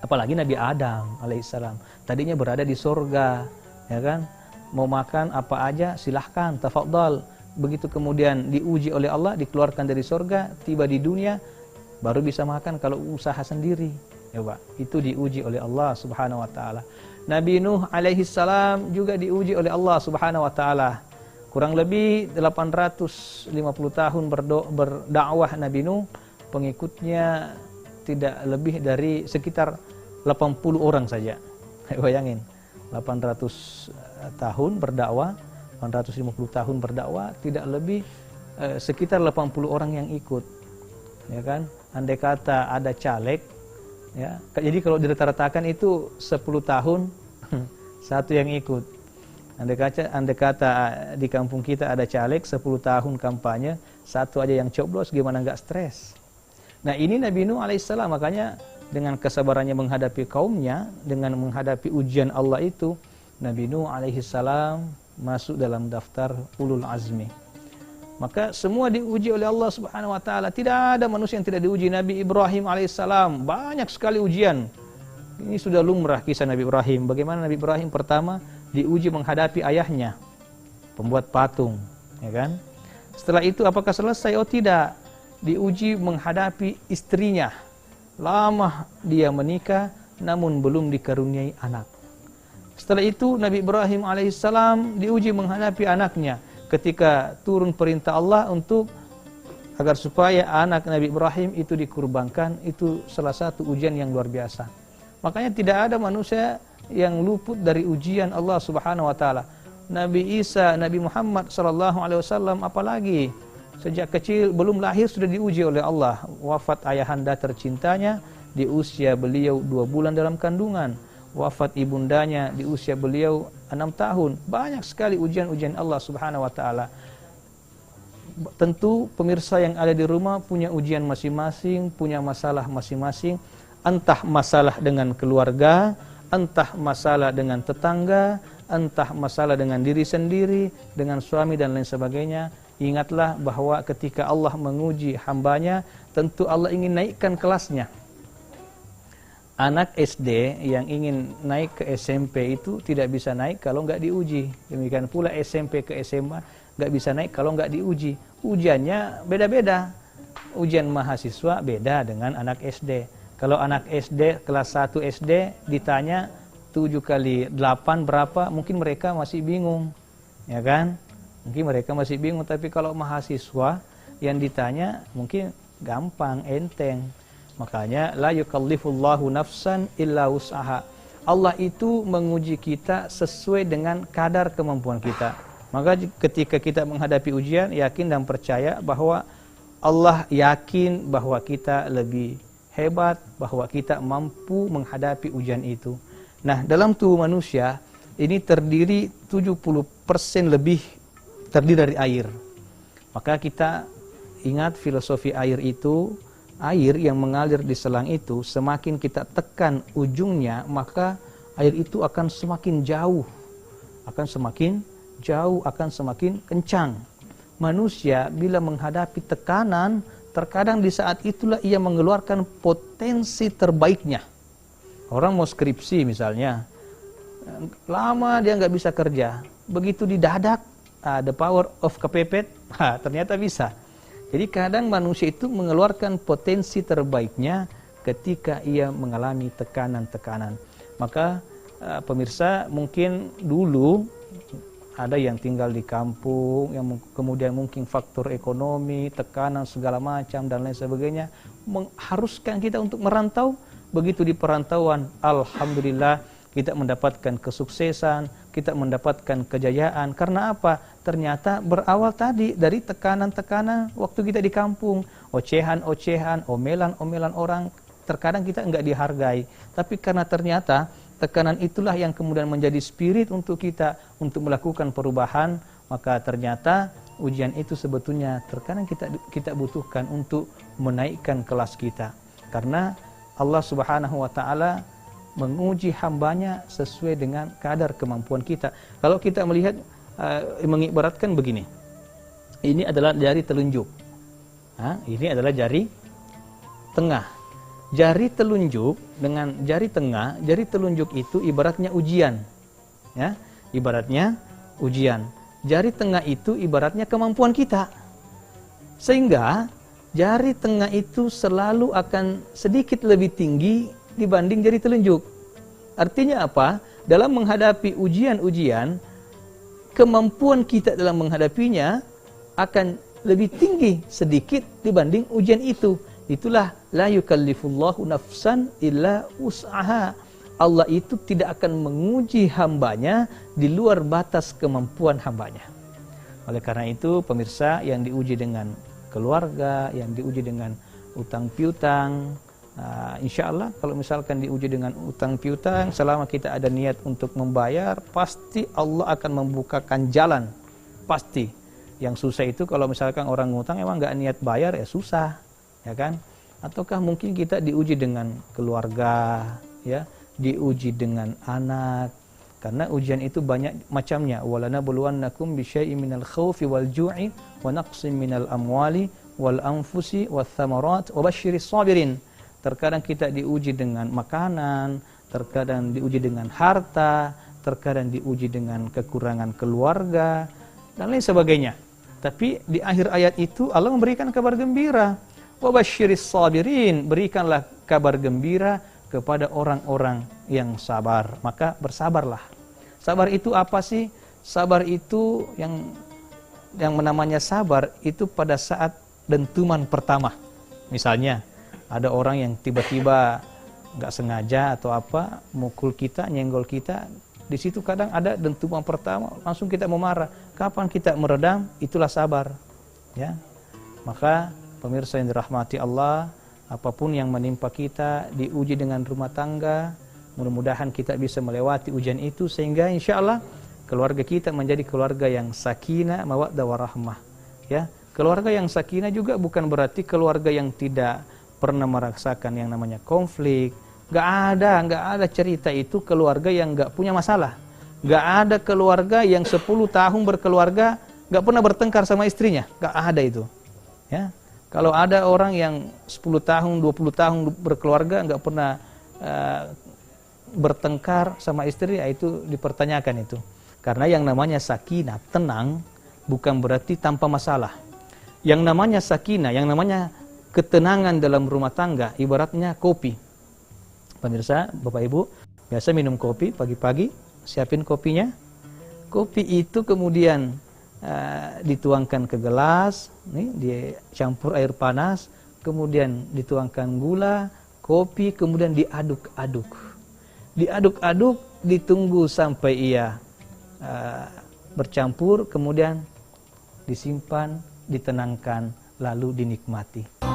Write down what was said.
Apalagi Nabi Adam alaihissalam. Tadinya berada di surga, ya kan? Mau makan apa aja silahkan, tafadhal. Begitu kemudian diuji oleh Allah, dikeluarkan dari surga, tiba di dunia, baru bisa makan kalau usaha sendiri. Ya Pak, itu diuji oleh Allah Subhanahu wa taala. Nabi Nuh alaihissalam juga diuji oleh Allah Subhanahu wa taala. Kurang lebih 850 tahun berdakwah Nabi Nuh, pengikutnya tidak lebih dari sekitar 80 orang saja. Bayangin, 800 tahun berdakwah, 850 tahun berdakwah, tidak lebih sekitar 80 orang yang ikut. Ya kan? Andai kata ada caleg, ya. Jadi kalau dirata-ratakan itu 10 tahun satu yang ikut. Andai kata di kampung kita ada caleg 10 tahun kampanye, satu aja yang coblos, gimana nggak stres. Nah ini Nabi Nuh alaihissalam, makanya dengan kesabarannya menghadapi kaumnya, dengan menghadapi ujian Allah itu, Nabi Nuh alaihissalam masuk dalam daftar ulul azmi. Maka semua diuji oleh Allah Subhanahu wa taala. Tidak ada manusia yang tidak diuji. Nabi Ibrahim alaihissalam banyak sekali ujian. Ini sudah lumrah kisah Nabi Ibrahim. Bagaimana Nabi Ibrahim pertama diuji menghadapi ayahnya, pembuat patung, ya kan? Setelah itu apakah selesai? Oh tidak. Diuji menghadapi istrinya. Lama dia menikah namun belum dikaruniai anak. Setelah itu Nabi Ibrahim alaihissalam diuji menghadapi anaknya ketika turun perintah Allah untuk agar supaya anak Nabi Ibrahim itu dikurbankan. Itu salah satu ujian yang luar biasa. Makanya tidak ada manusia yang luput dari ujian Allah Subhanahu wa taala. Nabi Isa, Nabi Muhammad sallallahu alaihi wasallam apalagi sejak kecil belum lahir sudah diuji oleh Allah. Wafat ayahanda tercintanya di usia beliau 2 bulan dalam kandungan. Wafat ibundanya di usia beliau 6 tahun. Banyak sekali ujian-ujian Allah Subhanahu wa taala. Tentu pemirsa yang ada di rumah punya ujian masing-masing, punya masalah masing-masing. Entah masalah dengan keluarga, entah masalah dengan tetangga, entah masalah dengan diri sendiri, dengan suami dan lain sebagainya. Ingatlah bahwa ketika Allah menguji hambanya, tentu Allah ingin naikkan kelasnya. Anak SD yang ingin naik ke SMP itu tidak bisa naik kalau nggak diuji. Demikian pula SMP ke SMA nggak bisa naik kalau nggak diuji. Ujiannya beda-beda. Ujian mahasiswa beda dengan anak SD. Kalau anak SD, kelas 1 SD ditanya 7 kali 8 berapa, mungkin mereka masih bingung. Ya kan? Mungkin mereka masih bingung, tapi kalau mahasiswa yang ditanya mungkin gampang, enteng. Makanya la yukallifullahu nafsan illa wus'aha. Allah itu menguji kita sesuai dengan kadar kemampuan kita. Maka ketika kita menghadapi ujian, yakin dan percaya bahwa Allah yakin bahwa kita lebih hebat, bahwa kita mampu menghadapi ujian itu. Nah, dalam tubuh manusia ini terdiri 70% lebih terdiri dari air. Maka kita ingat filosofi air itu, air yang mengalir di selang itu, semakin kita tekan ujungnya, maka air itu akan semakin jauh, akan semakin kencang. Manusia bila menghadapi tekanan, terkadang di saat itulah ia mengeluarkan potensi terbaiknya. Orang mau skripsi misalnya, lama dia nggak bisa kerja, begitu didadak, the power of kepepet, ternyata bisa. Jadi kadang manusia itu mengeluarkan potensi terbaiknya ketika ia mengalami tekanan-tekanan. Maka pemirsa, mungkin dulu ada yang tinggal di kampung, yang kemudian mungkin faktor ekonomi, tekanan segala macam dan lain sebagainya mengharuskan kita untuk merantau. Begitu di perantauan, alhamdulillah kita mendapatkan kesuksesan, kita mendapatkan kejayaan. Karena apa? Ternyata berawal tadi dari tekanan-tekanan waktu kita di kampung, ocehan-ocehan, omelan-omelan orang. Terkadang kita enggak dihargai, tapi karena ternyata tekanan itulah yang kemudian menjadi spirit untuk kita untuk melakukan perubahan. Maka ternyata ujian itu sebetulnya terkadang kita butuhkan untuk menaikkan kelas kita. Karena Allah Subhanahu wa taala menguji hambanya sesuai dengan kadar kemampuan kita. Kalau kita melihat mengibaratkan begini, ini adalah jari telunjuk, ini adalah jari tengah. jari telunjuk dengan jari tengah, jari telunjuk itu ibaratnya ujian. Ya, ibaratnya ujian. Jari tengah itu ibaratnya kemampuan kita. Sehingga jari tengah itu selalu akan sedikit lebih tinggi dibanding jari telunjuk. Artinya apa? Dalam menghadapi ujian-ujian, kemampuan kita dalam menghadapinya akan lebih tinggi sedikit dibanding ujian itu. Itulah la yukallifullahu nafsan illa wus'aha. Allah itu tidak akan menguji hambanya di luar batas kemampuan hambanya. Oleh karena itu, pemirsa, yang diuji dengan keluarga, yang diuji dengan utang piutang, insya Allah kalau misalkan diuji dengan utang piutang, selama kita ada niat untuk membayar, pasti Allah akan membukakan jalan. Pasti. Yang susah itu kalau misalkan orang ngutang emang nggak niat bayar, ya susah, ya kan? Ataukah mungkin kita diuji dengan keluarga, ya, diuji dengan anak, karena ujian itu banyak macamnya. Walanabluwannakum bisyai'in minal khaufi wal ju'i wa naqsin minal amwali wal anfusi wath thamarat wa basyiris sabirin. Terkadang kita diuji dengan makanan, terkadang diuji dengan harta, terkadang diuji dengan kekurangan keluarga dan lain sebagainya. Tapi di akhir ayat itu Allah memberikan kabar gembira. Wa basyiris sabirin, berikanlah kabar gembira kepada orang-orang yang sabar. Maka bersabarlah. Sabar itu apa sih? Sabar itu yang namanya sabar itu pada saat dentuman pertama. Misalnya ada orang yang tiba-tiba nggak sengaja atau apa mukul kita, nyenggol kita. Di situ kadang ada dentuman pertama, langsung kita mau marah. Kapan kita meredam? Itulah sabar. Ya. Maka pemirsa yang dirahmati Allah, apapun yang menimpa kita, diuji dengan rumah tangga, mudah-mudahan kita bisa melewati ujian itu sehingga insya Allah keluarga kita menjadi keluarga yang sakinah, mawaddah warahmah. Ya, keluarga yang sakinah juga bukan berarti keluarga yang tidak pernah merasakan yang namanya konflik. Nggak ada cerita itu keluarga yang nggak punya masalah. Nggak ada keluarga yang 10 tahun berkeluarga nggak pernah bertengkar sama istrinya. Nggak ada itu. Ya, kalau ada orang yang 10 tahun, 20 tahun berkeluarga nggak pernah bertengkar sama istri, ya itu dipertanyakan itu. Karena yang namanya sakinah, tenang, bukan berarti tanpa masalah. Yang namanya sakinah, yang namanya ketenangan dalam rumah tangga, ibaratnya kopi. Pemirsa, Bapak Ibu, biasa minum kopi pagi-pagi, siapin kopinya. Kopi itu kemudian dituangkan ke gelas, nih, dicampur air panas, kemudian dituangkan gula, kopi, kemudian diaduk-aduk. Diaduk-aduk, ditunggu sampai ia bercampur, kemudian disimpan, ditenangkan, lalu dinikmati.